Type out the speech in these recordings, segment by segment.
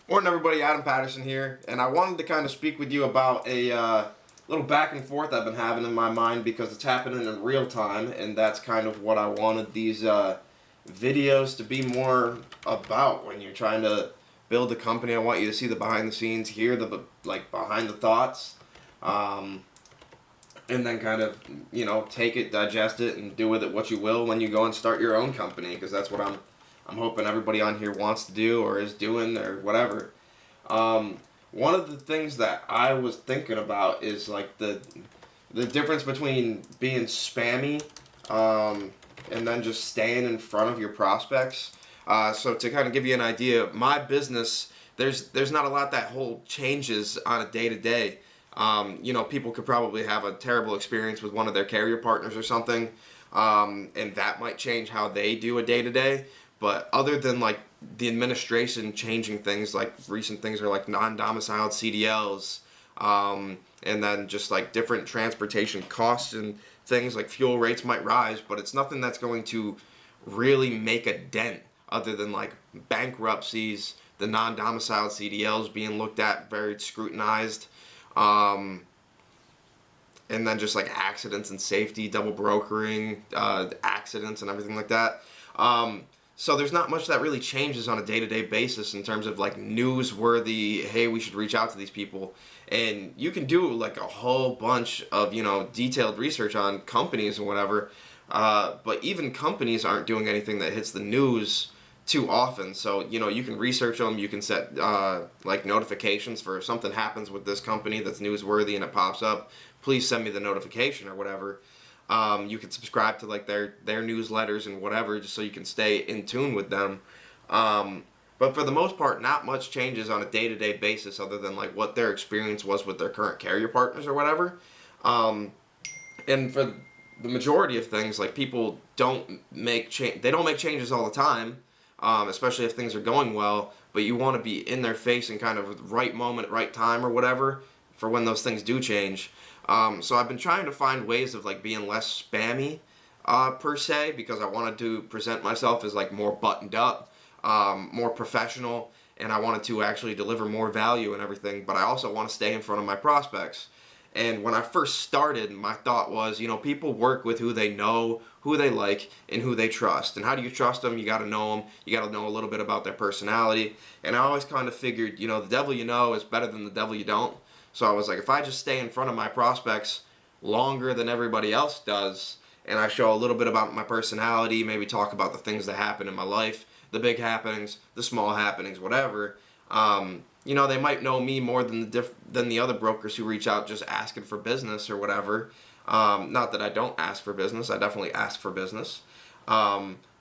Morning everybody, Adam Patterson here, and I wanted to kind of speak with you about a little back and forth I've been having in my mind because it's happening in real time, and that's kind of what I wanted these videos to be more about when you're trying to build a company. I want you to see the behind the scenes, hear the behind the thoughts, um, and then kind of take it, digest it, and do with it what you will when you go and start your own company, because that's what I'm hoping everybody on here wants to do or is doing or whatever. Um, One of the things that I was thinking about is like the difference between being spammy um, and then just staying in front of your prospects. So to kind of give you an idea, my business, there's not a lot that whole changes on a day to day. People could probably have a terrible experience with one of their carrier partners or something, and that might change how they do a day to day. But other than like the administration changing things, like recent things are like non-domiciled CDLs, and then just like different transportation costs and things like fuel rates might rise, but it's nothing that's going to really make a dent other than like bankruptcies, the non-domiciled CDLs being looked at, very scrutinized, um, and then just like accidents and safety, double brokering, accidents and everything like that. So there's not much that really changes on a day-to-day basis in terms of like newsworthy, hey, we should reach out to these people. And you can do like a whole bunch of, detailed research on companies and whatever. But even companies aren't doing anything that hits the news too often. So, you can research them. You can set like notifications for if something happens with this company that's newsworthy and it pops up, please send me the notification or whatever. You can subscribe to like their newsletters and whatever, just so you can stay in tune with them. But for the most part, not much changes on a day-to-day basis other than like what their experience was with their current carrier partners or whatever. And for the majority of things, like people don't make they don't make changes all the time, especially if things are going well. But you want to be in their face and kind of right moment, right time or whatever for when those things do change. So I've been trying to find ways of like being less spammy per se, because I wanted to present myself as like more buttoned up, more professional, and I wanted to actually deliver more value and everything. But I also want to stay in front of my prospects. And when I first started, my thought was, people work with who they know, who they like, and who they trust. And how do you trust them? You got to know them. You got to know a little bit about their personality. And I always kind of figured, the devil you know is better than the devil you don't. So I was like, if I just stay in front of my prospects longer than everybody else does, and I show a little bit about my personality, maybe talk about the things that happen in my life, the big happenings, the small happenings, whatever, they might know me more than the other brokers who reach out just asking for business or whatever. Not that I don't ask for business, I definitely ask for business.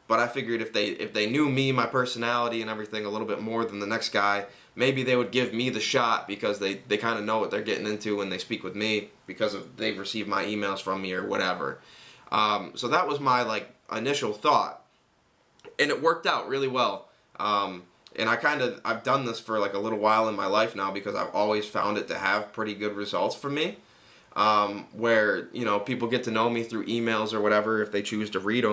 But I figured if they knew me, my personality and everything a little bit more than the next guy, maybe they would give me the shot because they kind of know what they're getting into when they speak with me because they've received my emails from me or whatever. So that was my like initial thought, and it worked out really well. And I've done this for like a little while in my life now because I've always found it to have pretty good results for me. Where people get to know me through emails or whatever if they choose to read them.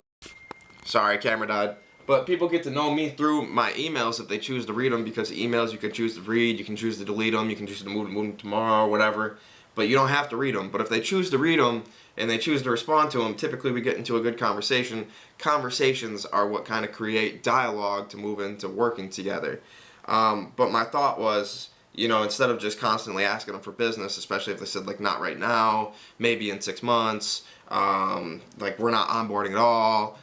Sorry, camera died. But people get to know me through my emails if they choose to read them, because emails you can choose to read, you can choose to delete them, you can choose to move them tomorrow or whatever. But you don't have to read them. But if they choose to read them and they choose to respond to them, typically we get into a good conversation. Conversations are what kind of create dialogue to move into working together. But my thought was, instead of just constantly asking them for business, especially if they said like not right now, maybe in 6 months, like we're not onboarding at all.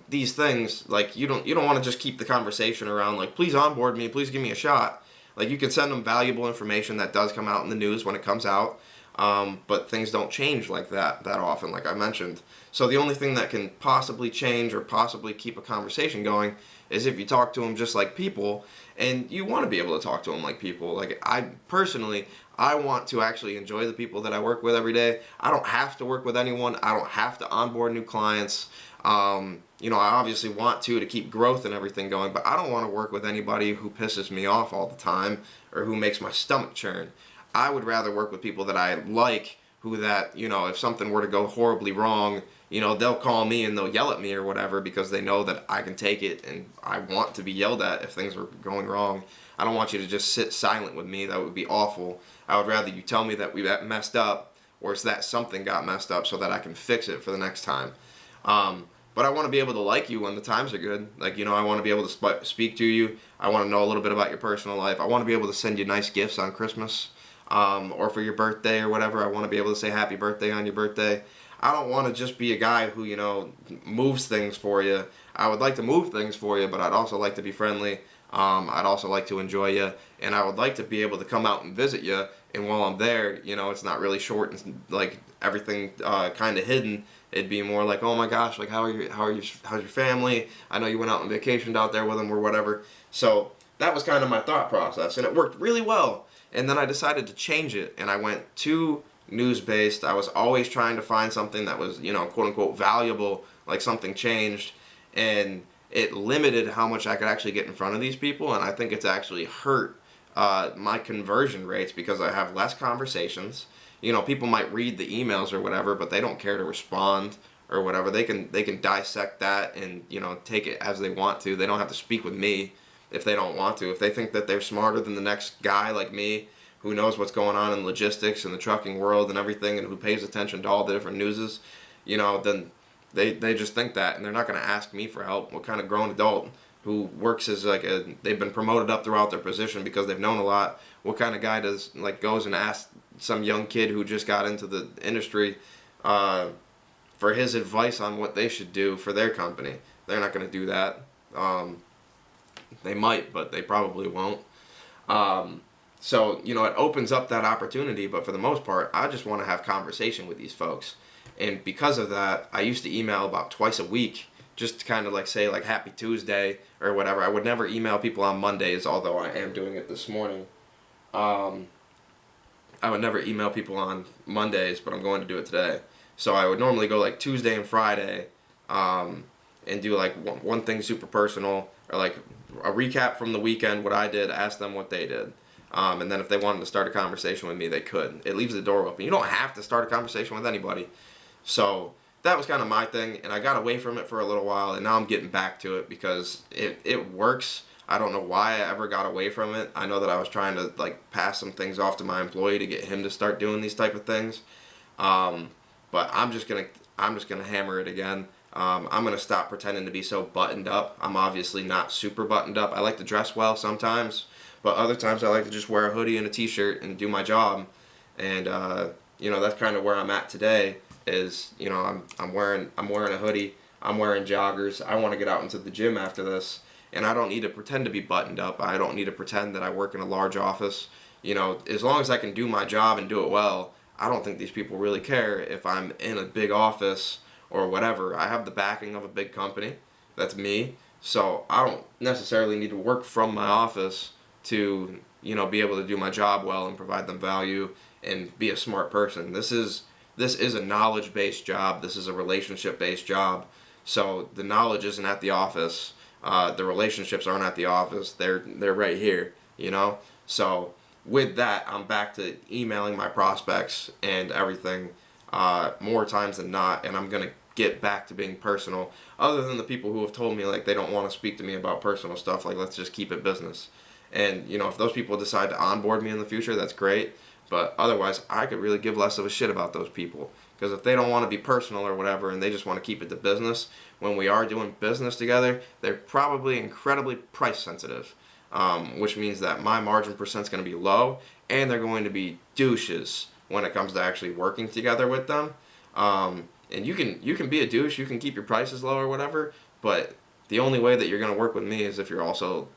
These things, like you don't want to just keep the conversation around like, please onboard me, please give me a shot. Like you can send them valuable information that does come out in the news when it comes out, but things don't change like that often, like I mentioned. So the only thing that can possibly change or possibly keep a conversation going is if you talk to them just like people, and you want to be able to talk to them like people. Like I want to actually enjoy the people that I work with every day. I don't have to work with anyone. I don't have to onboard new clients. I obviously want to keep growth and everything going, but I don't want to work with anybody who pisses me off all the time or who makes my stomach churn. I would rather work with people that I like, who that, if something were to go horribly wrong, you know, they'll call me and they'll yell at me or whatever because they know that I can take it and I want to be yelled at if things are going wrong. I don't want you to just sit silent with me. That would be awful. I would rather you tell me that we messed up, or it's that something got messed up so that I can fix it for the next time. But I want to be able to like you when the times are good. Like, you know, I want to be able to speak to you. I want to know a little bit about your personal life. I want to be able to send you nice gifts on Christmas, or for your birthday or whatever. I want to be able to say happy birthday on your birthday. I don't want to just be a guy who, you know, moves things for you. I would like to move things for you, but I'd also like to be friendly. I'd also like to enjoy you, and I would like to be able to come out and visit you. And while I'm there, you know, it's not really short and like everything kind of hidden. It'd be more like, oh my gosh, like how's your family? I know you went out and vacationed out there with them or whatever. So that was kind of my thought process, and it worked really well. And then I decided to change it, and I went to news-based. I was always trying to find something that was, you know, quote unquote valuable, like something changed, and it limited how much I could actually get in front of these people, and I think it's actually hurt my conversion rates because I have less conversations. You know, people might read the emails or whatever, but they don't care to respond or whatever. They can dissect that and, you know, take it as they want to. They don't have to speak with me if they don't want to. If they think that they're smarter than the next guy like me who knows what's going on in logistics and the trucking world and everything and who pays attention to all the different newses, you know, then they just think that, and they're not going to ask me for help. What kind of grown adult who works as like they've been promoted up throughout their position because they've known a lot, what kind of guy does like goes and asks some young kid who just got into the industry for his advice on what they should do for their company? They're not going to do that. They might, but they probably won't. So, you know, it opens up that opportunity, but for the most part, I just want to have conversation with these folks. And because of that, I used to email about twice a week, just to kind of like say like Happy Tuesday or whatever. I would never email people on Mondays, although I am doing it this morning. I would never email people on Mondays, but I'm going to do it today. So I would normally go like Tuesday and Friday, and do like one thing super personal, or like a recap from the weekend, what I did, ask them what they did. And then if they wanted to start a conversation with me, they could. It leaves the door open. You don't have to start a conversation with anybody. So that was kind of my thing, and I got away from it for a little while, and now I'm getting back to it because it works. I don't know why I ever got away from it. I know that I was trying to like pass some things off to my employee to get him to start doing these type of things. But I'm just gonna hammer it again. I'm gonna stop pretending to be so buttoned up. I'm obviously not super buttoned up. I like to dress well sometimes, but other times I like to just wear a hoodie and a t-shirt and do my job. And you know, that's kind of where I'm at today. Is, you know, I'm wearing a hoodie. I'm wearing joggers. I want to get out into the gym after this, and I don't need to pretend to be buttoned up. I don't need to pretend that I work in a large office. You know, as long as I can do my job and do it well, I don't think these people really care if I'm in a big office or whatever. I have the backing of a big company. That's me. So I don't necessarily need to work from my office to, you know, be able to do my job well and provide them value and be a smart person. This is a knowledge-based job. This is a relationship-based job. So the knowledge isn't at the office. The relationships aren't at the office. They're right here, you know? So with that, I'm back to emailing my prospects and everything more times than not, and I'm going to get back to being personal, other than the people who have told me like they don't want to speak to me about personal stuff, like let's just keep it business. And, you know, if those people decide to onboard me in the future, that's great. But otherwise, I could really give less of a shit about those people. Because if they don't want to be personal or whatever, and they just want to keep it to business, when we are doing business together, they're probably incredibly price sensitive. Which means that my margin percent's going to be low, and they're going to be douches when it comes to actually working together with them. And you can be a douche, you can keep your prices low or whatever, but the only way that you're going to work with me is if you're also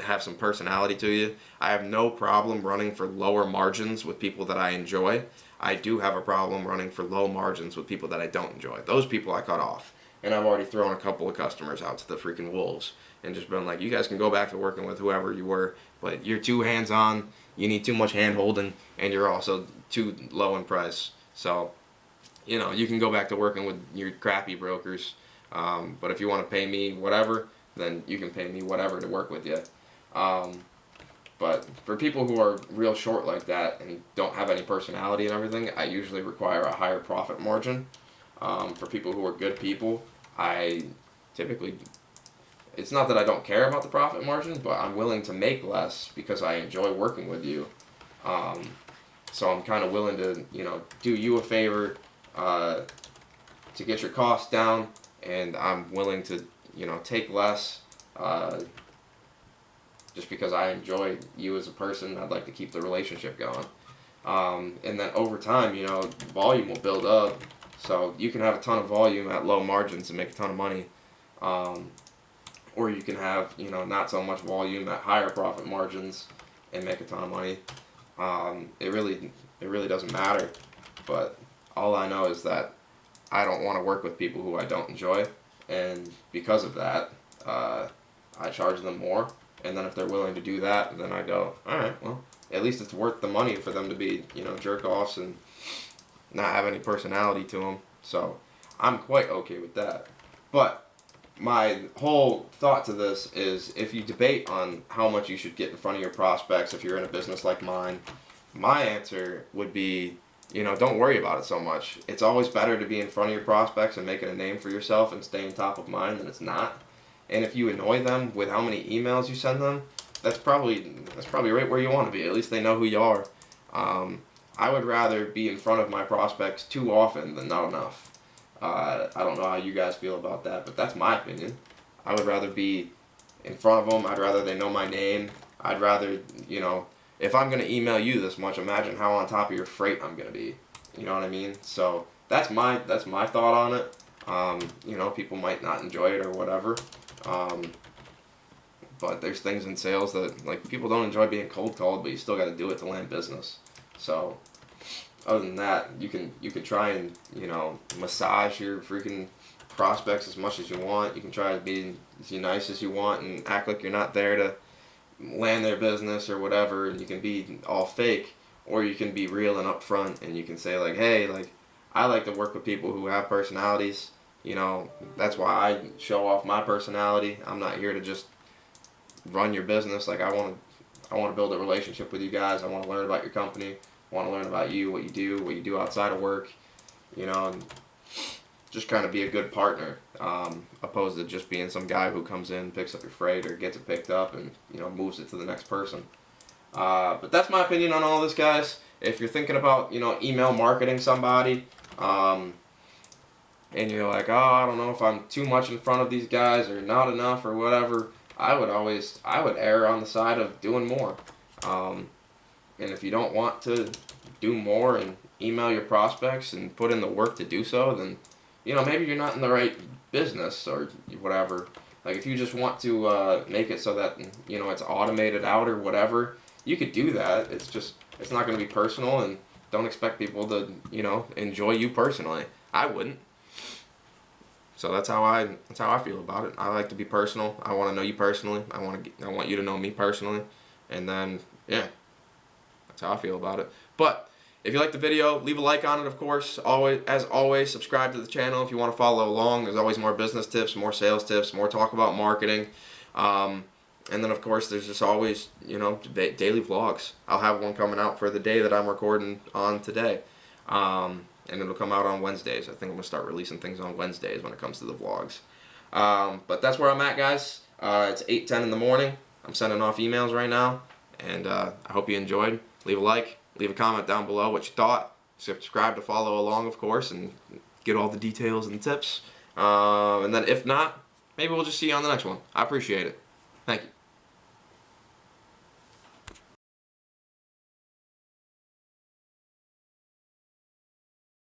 have some personality to you. I have no problem running for lower margins with people that I enjoy. I do have a problem running for low margins with people that I don't enjoy. Those people I cut off. And I've already thrown a couple of customers out to the freaking wolves and just been like, you guys can go back to working with whoever you were, but you're too hands-on, you need too much hand-holding, and you're also too low in price. So, you know, you can go back to working with your crappy brokers, but if you want to pay me whatever, then you can pay me whatever to work with you. But for people who are real short like that and don't have any personality and everything, I usually require a higher profit margin. For people who are good people, I typically, it's not that I don't care about the profit margin, but I'm willing to make less because I enjoy working with you. Um, so I'm kind of willing to, do you a favor to get your costs down, and I'm willing to, take less just because I enjoy you as a person. I'd like to keep the relationship going. And then over time, volume will build up. So you can have a ton of volume at low margins and make a ton of money. Or you can have, not so much volume at higher profit margins and make a ton of money. It really doesn't matter. But all I know is that I don't want to work with people who I don't enjoy. And because of that, I charge them more. And then if they're willing to do that, then I go, all right, well, at least it's worth the money for them to be, jerk-offs and not have any personality to them. So I'm quite okay with that. But my whole thought to this is, if you debate on how much you should get in front of your prospects if you're in a business like mine, my answer would be, don't worry about it so much. It's always better to be in front of your prospects and making a name for yourself and staying top of mind than it's not. And if you annoy them with how many emails you send them, that's probably right where you want to be. At least they know who you are. I would rather be in front of my prospects too often than not enough. I don't know how you guys feel about that, but that's my opinion. I would rather be in front of them. I'd rather they know my name. I'd rather, if I'm going to email you this much, imagine how on top of your freight I'm going to be. You know what I mean? So that's my thought on it. People might not enjoy it or whatever. But there's things in sales that, like, people don't enjoy being cold called, but you still got to do it to land business. So other than that, you can try and, massage your freaking prospects as much as you want. You can try to be as nice as you want and act like you're not there to land their business or whatever, and you can be all fake, or you can be real and upfront, and you can say, like, hey, like, I like to work with people who have personalities. That's why I show off my personality. I'm not here to just run your business. Like, I want to build a relationship with you guys. I want to learn about your company. I want to learn about you, what you do outside of work, and just kind of be a good partner, opposed to just being some guy who comes in, picks up your freight, or gets it picked up and, moves it to the next person. But that's my opinion on all this, guys. If you're thinking about, email marketing somebody, and you're like, oh, I don't know if I'm too much in front of these guys or not enough or whatever, I would err on the side of doing more. And if you don't want to do more and email your prospects and put in the work to do so, then, maybe you're not in the right business or whatever. Like, if you just want to make it so that, it's automated out or whatever, you could do that. It's not going to be personal, and don't expect people to, enjoy you personally. I wouldn't. So that's how I feel about it. I like to be personal. I want to know you personally. I want you to know me personally, and then yeah, that's how I feel about it. But if you like the video, leave a like on it, of course. As always, subscribe to the channel if you want to follow along. There's always more business tips, more sales tips, more talk about marketing, and then of course there's just always daily vlogs. I'll have one coming out for the day that I'm recording on today. And it'll come out on Wednesdays. I think I'm going to start releasing things on Wednesdays when it comes to the vlogs. But that's where I'm at, guys. It's 8:10 in the morning. I'm sending off emails right now. And I hope you enjoyed. Leave a like. Leave a comment down below what you thought. Subscribe to follow along, of course, and get all the details and tips. And then if not, maybe we'll just see you on the next one. I appreciate it. Thank you.